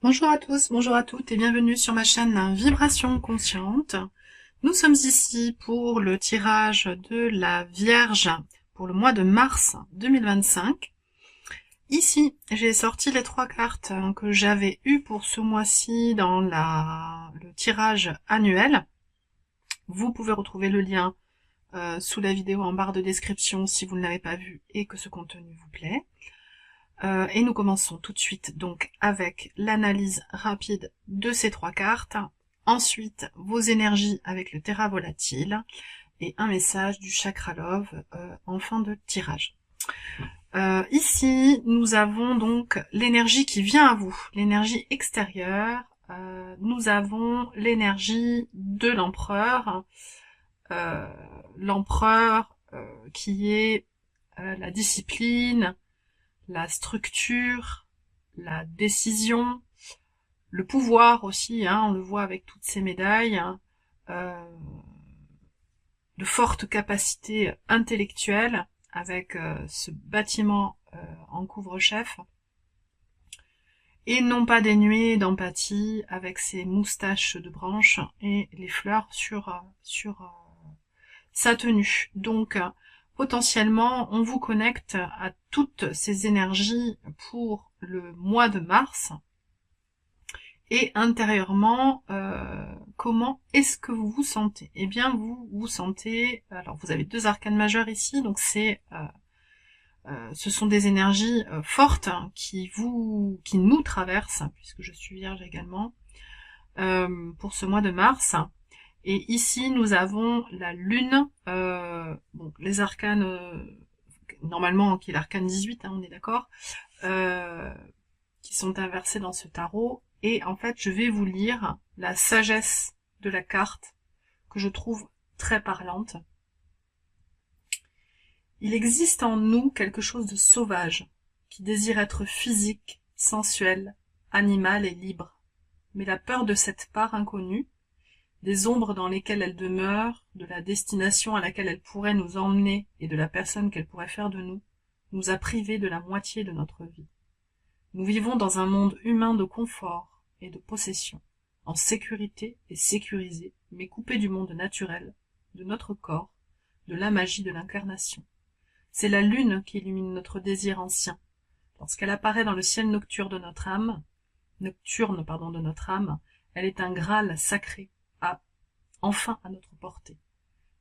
Bonjour à tous, bonjour à toutes et bienvenue sur ma chaîne Vibration Consciente. Nous sommes ici pour le tirage de la Vierge pour le mois de mars 2025. Ici, j'ai sorti les 3 cartes que j'avais eues pour ce mois-ci dans le tirage annuel. Vous pouvez retrouver le lien sous la vidéo en barre de description si vous ne l'avez pas vu et que ce contenu vous plaît. Et nous commençons tout de suite donc avec l'analyse rapide de ces 3 cartes. Ensuite, vos énergies avec le Terra Volatile et un message du Chakra Love en fin de tirage. Ici, nous avons donc l'énergie qui vient à vous, l'énergie extérieure. Nous avons l'énergie de l'empereur. L'empereur qui est la discipline, la structure, la décision, le pouvoir aussi, hein, on le voit avec toutes ces médailles, hein, de fortes capacités intellectuelles avec ce bâtiment en couvre-chef, et non pas dénué d'empathie avec ses moustaches de branches et les fleurs sur sa tenue. Donc, potentiellement, on vous connecte à toutes ces énergies pour le mois de mars. Et intérieurement, comment est-ce que vous vous sentez? Eh bien, vous vous sentez... Alors, vous avez 2 arcanes majeures ici, donc ce sont des énergies fortes qui nous traversent, puisque je suis vierge également, pour ce mois de mars. Et ici, nous avons la lune, bon, les arcanes, normalement, qui est l'arcane 18, hein, on est d'accord, qui sont inversés dans ce tarot. Et en fait, je vais vous lire la sagesse de la carte, que je trouve très parlante. Il existe en nous quelque chose de sauvage, qui désire être physique, sensuel, animal et libre. Mais la peur de cette part inconnue, des ombres dans lesquelles elle demeure, de la destination à laquelle elle pourrait nous emmener et de la personne qu'elle pourrait faire de nous a privés de la moitié de notre vie. Nous vivons dans un monde humain de confort et de possession, en sécurité et sécurisé, mais coupé du monde naturel, de notre corps, de la magie de l'incarnation. C'est la lune qui illumine notre désir ancien. Lorsqu'elle apparaît dans le ciel nocturne de notre âme, elle est un graal sacré, enfin à notre portée.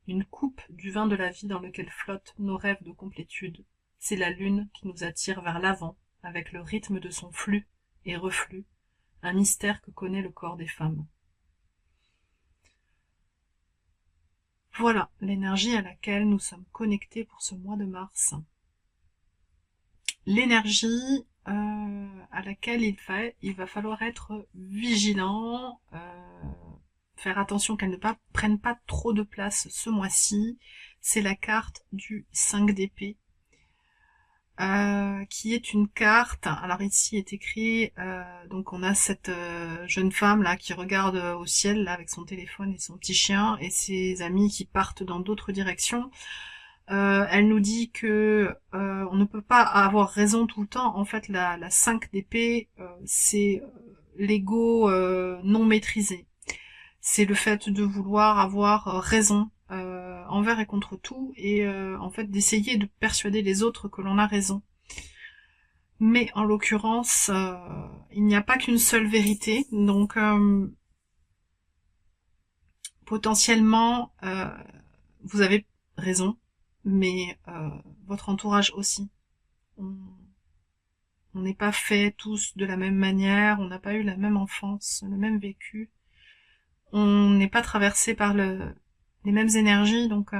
Une coupe du vin de la vie dans lequel flottent nos rêves de complétude. C'est la lune qui nous attire vers l'avant, avec le rythme de son flux et reflux, un mystère que connaît le corps des femmes. Voilà l'énergie à laquelle nous sommes connectés pour ce mois de mars. L'énergie à laquelle il va falloir être vigilant, faire attention qu'elle ne prenne pas trop de place ce mois-ci, c'est la carte du 5 d'épée, qui est une carte, alors ici est écrit, donc on a cette jeune femme là qui regarde au ciel là, avec son téléphone et son petit chien, et ses amis qui partent dans d'autres directions. Elle nous dit que on ne peut pas avoir raison tout le temps. En fait, la 5 d'épée, c'est l'ego non maîtrisé. C'est le fait de vouloir avoir raison envers et contre tout, et en fait d'essayer de persuader les autres que l'on a raison. Mais en l'occurrence, il n'y a pas qu'une seule vérité, donc potentiellement vous avez raison, mais votre entourage aussi. On n'est pas fait tous de la même manière, on n'a pas eu la même enfance, le même vécu, on n'est pas traversé par les mêmes énergies, donc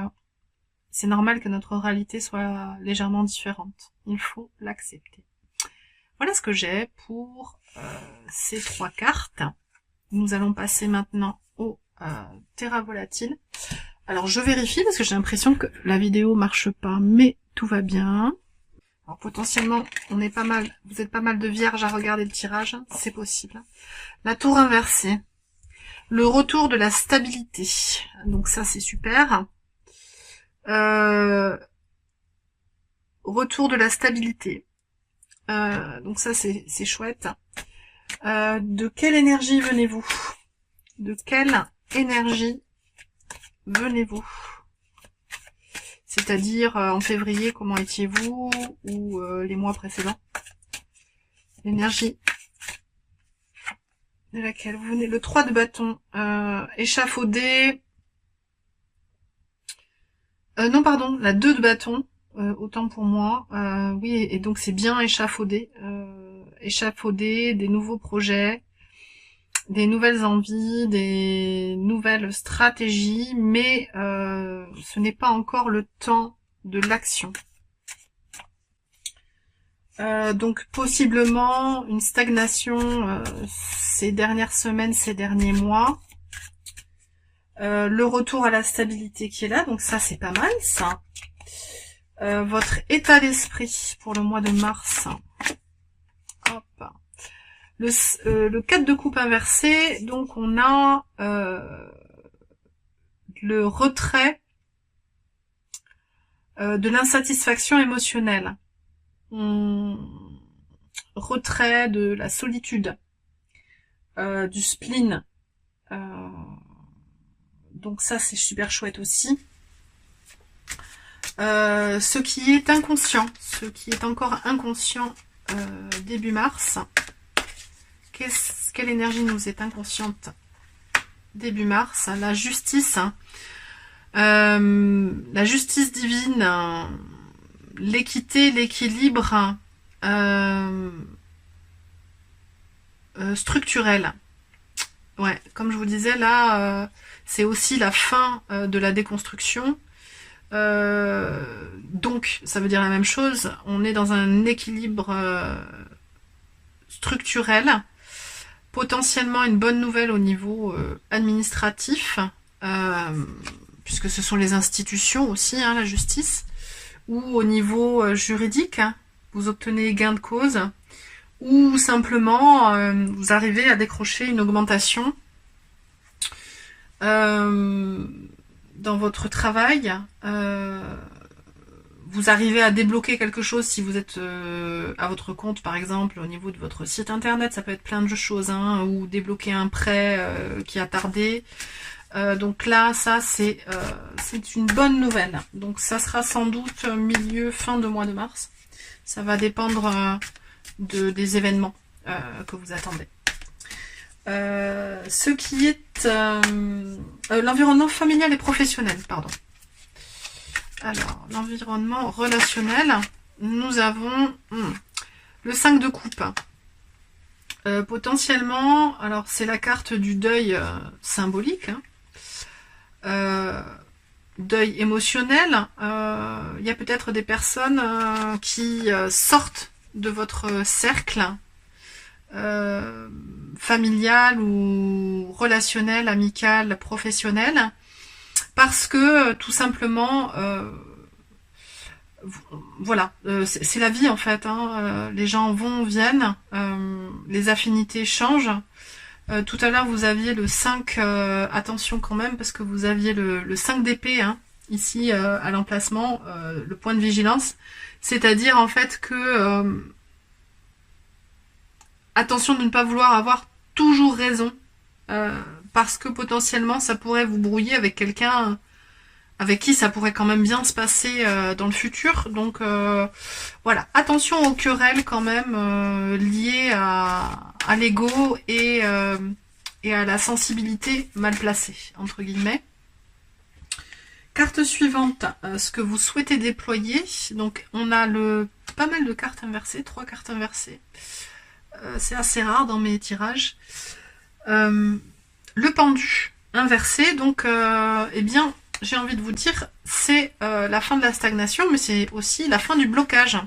c'est normal que notre réalité soit légèrement différente. Il faut l'accepter. Voilà ce que j'ai pour ces 3 cartes. Nous allons passer maintenant au Terra Volatile. Alors je vérifie parce que j'ai l'impression que la vidéo marche pas, mais tout va bien. Alors potentiellement, vous êtes pas mal de vierges à regarder le tirage, c'est possible. La tour inversée. Le retour de la stabilité. Donc ça c'est super. Retour de la stabilité. Donc ça c'est chouette. De quelle énergie venez-vous? De quelle énergie venez-vous? C'est-à-dire, en février, comment étiez-vous? Ou les mois précédents? L'énergie de laquelle vous venez. Le 3 de bâton. Échafaudé. Non, pardon, la 2 de bâton. Autant pour moi. Oui, et donc c'est bien échafaudé. Échafaudé, des nouveaux projets, des nouvelles envies, des nouvelles stratégies, mais ce n'est pas encore le temps de l'action. Donc possiblement une stagnation ces dernières semaines, ces derniers mois. Le retour à la stabilité qui est là, donc ça c'est pas mal ça. Votre état d'esprit pour le mois de mars. Hop. Le 4 de coupe inversé, donc on a le retrait de l'insatisfaction émotionnelle. Retrait de la solitude, du spleen. Donc ça c'est super chouette aussi. Ce qui est inconscient, ce qui est encore inconscient début mars. Quelle énergie nous est inconsciente début mars? La justice, la justice divine, l'équité, l'équilibre structurel. Ouais, comme je vous disais là, c'est aussi la fin de la déconstruction. Donc, ça veut dire la même chose. On est dans un équilibre structurel. Potentiellement une bonne nouvelle au niveau administratif, puisque ce sont les institutions aussi, hein, la justice, ou au niveau juridique, hein, vous obtenez gain de cause, ou simplement vous arrivez à décrocher une augmentation dans votre travail. Vous arrivez à débloquer quelque chose si vous êtes à votre compte, par exemple, au niveau de votre site internet, ça peut être plein de choses, hein, ou débloquer un prêt qui a tardé. Donc là, ça, c'est une bonne nouvelle. Donc ça sera sans doute fin de mois de mars. Ça va dépendre des événements que vous attendez. Ce qui est l'environnement familial et professionnel, pardon. Alors, l'environnement relationnel, nous avons le 5 de coupe. Potentiellement, alors c'est la carte du deuil symbolique, hein. Deuil émotionnel. Il y a peut-être des personnes qui sortent de votre cercle familial ou relationnel, amical, professionnel, parce que tout simplement, voilà, c'est la vie en fait, hein. Les gens vont, viennent, les affinités changent. Tout à l'heure vous aviez le 5, attention quand même, parce que vous aviez le 5 d'épée, hein, ici à l'emplacement, le point de vigilance, c'est-à-dire en fait que attention de ne pas vouloir avoir toujours raison, parce que potentiellement ça pourrait vous brouiller avec quelqu'un avec qui ça pourrait quand même bien se passer dans le futur. Donc voilà, attention aux querelles quand même liées à l'ego et à la sensibilité mal placée, entre guillemets. Carte suivante, ce que vous souhaitez déployer. Donc on a pas mal de cartes inversées, 3 cartes inversées. C'est assez rare dans mes tirages. Le pendu inversé, donc eh bien, j'ai envie de vous dire, c'est la fin de la stagnation, mais c'est aussi la fin du blocage.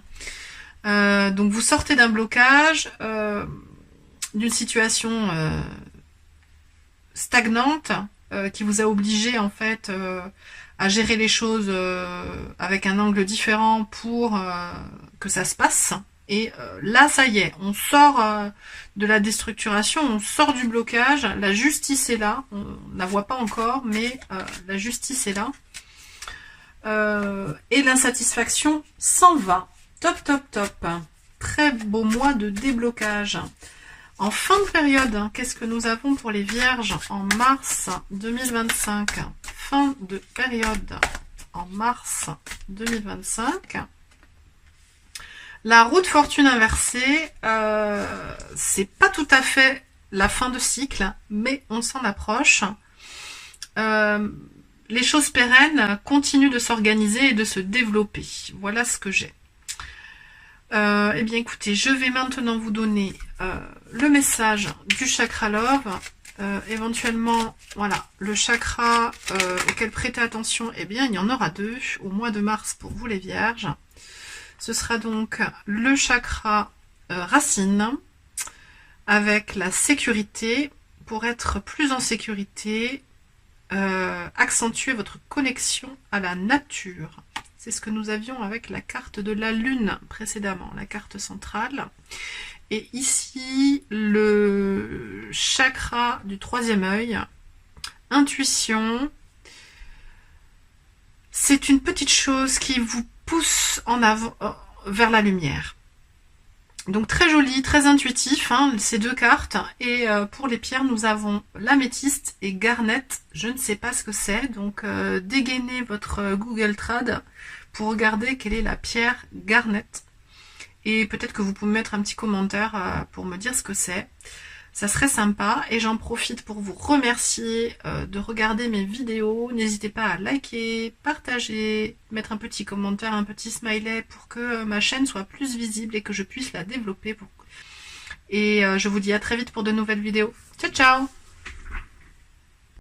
Donc vous sortez d'un blocage, d'une situation stagnante, qui vous a obligé en fait à gérer les choses avec un angle différent pour que ça se passe. Et là, ça y est, on sort de la déstructuration, on sort du blocage, la justice est là, on ne la voit pas encore, mais la justice est là. Et l'insatisfaction s'en va. Top, top, top. Très beau mois de déblocage. En fin de période, hein, qu'est-ce que nous avons pour les vierges en mars 2025? Fin de période en mars 2025. La roue de fortune inversée, c'est pas tout à fait la fin de cycle, mais on s'en approche. Les choses pérennes continuent de s'organiser et de se développer. Voilà ce que j'ai. Eh bien écoutez, je vais maintenant vous donner le message du chakra love. Éventuellement, voilà, le chakra auquel prêtez attention, eh bien il y en aura 2 au mois de mars pour vous les vierges. Ce sera donc le chakra racine avec la sécurité. Pour être plus en sécurité, accentuer votre connexion à la nature. C'est ce que nous avions avec la carte de la lune précédemment, la carte centrale. Et ici, le chakra du 3e œil, intuition. C'est une petite chose qui vous pousse en avant, vers la lumière. Donc très joli, très intuitif, hein, ces 2 cartes. Et pour les pierres, nous avons l'améthyste et garnet. Je ne sais pas ce que c'est, donc dégainez votre Google Trad pour regarder quelle est la pierre garnet. Et peut-être que vous pouvez mettre un petit commentaire pour me dire ce que c'est. Ça serait sympa. Et j'en profite pour vous remercier de regarder mes vidéos. N'hésitez pas à liker, partager, mettre un petit commentaire, un petit smiley pour que ma chaîne soit plus visible et que je puisse la développer. Et je vous dis à très vite pour de nouvelles vidéos. Ciao, ciao!